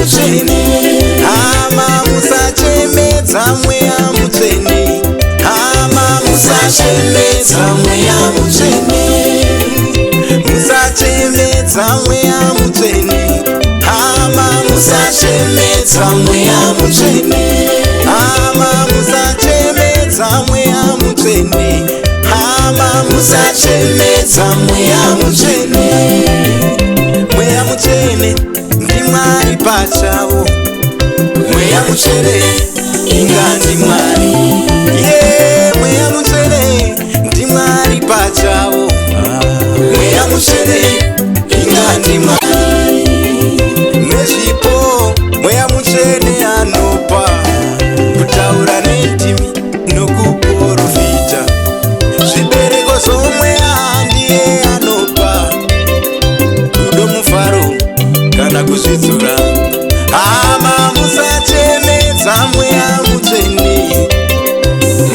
mutsvene. Hama musachemedza mweya mutsvene. Hama musachemedza mweya mutsvene. Musachemedza mweya mutsvene. Hama musachemedza mweya mutsvene. Hama musachemedza mweya mutsvene. Hama musachemedza mweya mutsvene. Mweya mutsvene ndiMwari pachawo. Mweya mutsvene inga ndiMwari. Mweya mutsvene ndiMwari pachawo. Mweya mutsvene inga ndiMwari. Nezvipo mweya mutsvene anopa, kutaura nendimi nokuprofita. Zvibereko zvomweya ndiye anopa, rudo, mufaro kana kuzvidzora. Hama musachemedza mweya mutsvene.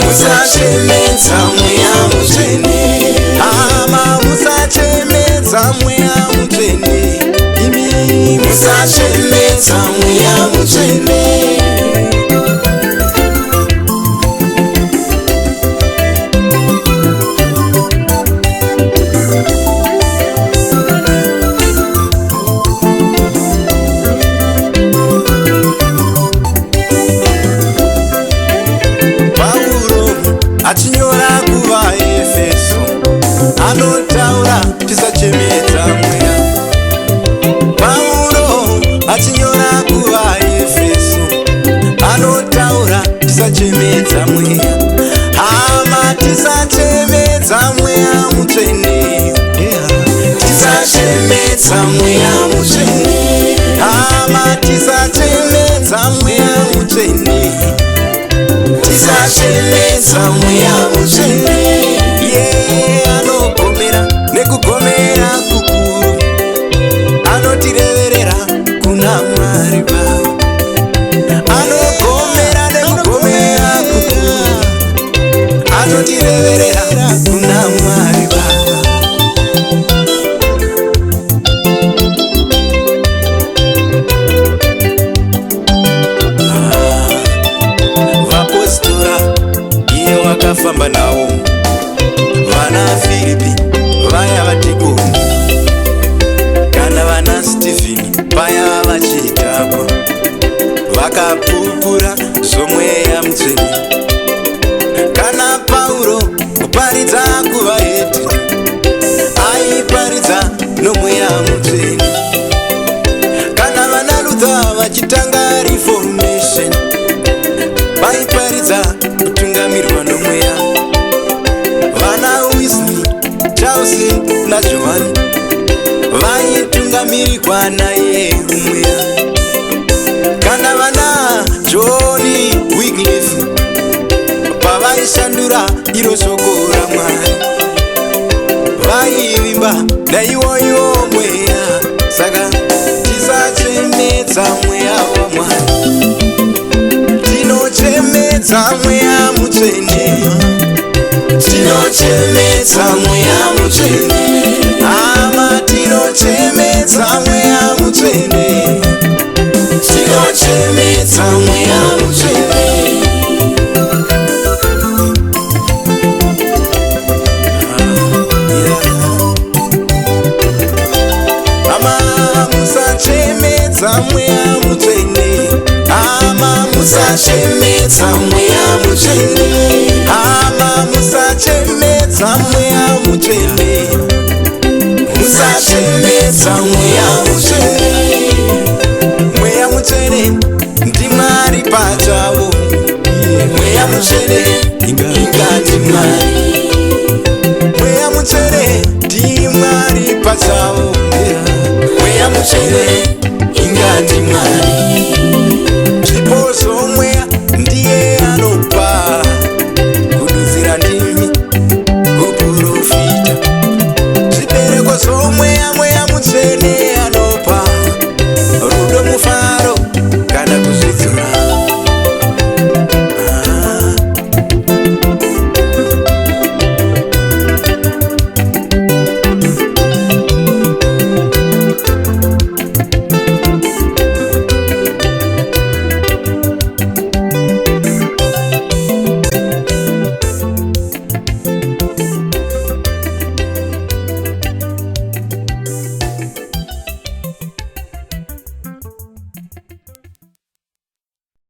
Musachemedza mweya mutsvene. Hama musachemedza mweya mutsvene. Imi musachemedza mweya mutsvene. Achinyora kuvaEfeso anotaura tisachemedza mweya. Pauro achinyora kuvaEfeso anotaura tisachemedza mweya. Hama tisachemedza mweya mutsvene. Tisachemedza mweya mutsvene. Hama tisachemedza mweya mutsvene. Tisachemedza mweya mutsvene. Anogomera nekugomera kukuru, anotireverera kuna Mwari Baba. Anogomera nekugomera kukuru, anotireverera kuna Mwari Baba. Wakafamba nawo vana Filipi vaya vatikoni, kana vana Steveni paya vachidhakwa, vakapupura zvomweya mutsvene. Kana Pauro kuparidza kuvaHedhi aiparidza nomweya mutsvene. Kana vana Luther vachitanga reformation vaiparidza kutungamirwa nomweya. Vana Wesley, Charles naJohani vaitungamirirwa naye umweya. Kana vana John Wycliffe pavaishandura iro shoko raMwari vaivimba naiwoyo mweya. Saka tisachemedza mweya waMwari. Tinochemedza mweya mutsvene. Tinochemedza mweya mutsvene. Hama tinochemedza mweya mutsvene. Tinochemedza mweya mutsvene. Hama musachemedza mweya mutsvene. Hama musachemedza mweya mutsvene. Hama musachemedza mweya mutsvene. Musachemedza mweya mutsvene. Mweya mutsvene ndiMwari pachawo. Mweya mutsvene inga ndiMwari. Mweya mutsvene ndiMwari pachawo. Mweya mutsvene inga ndiMwari.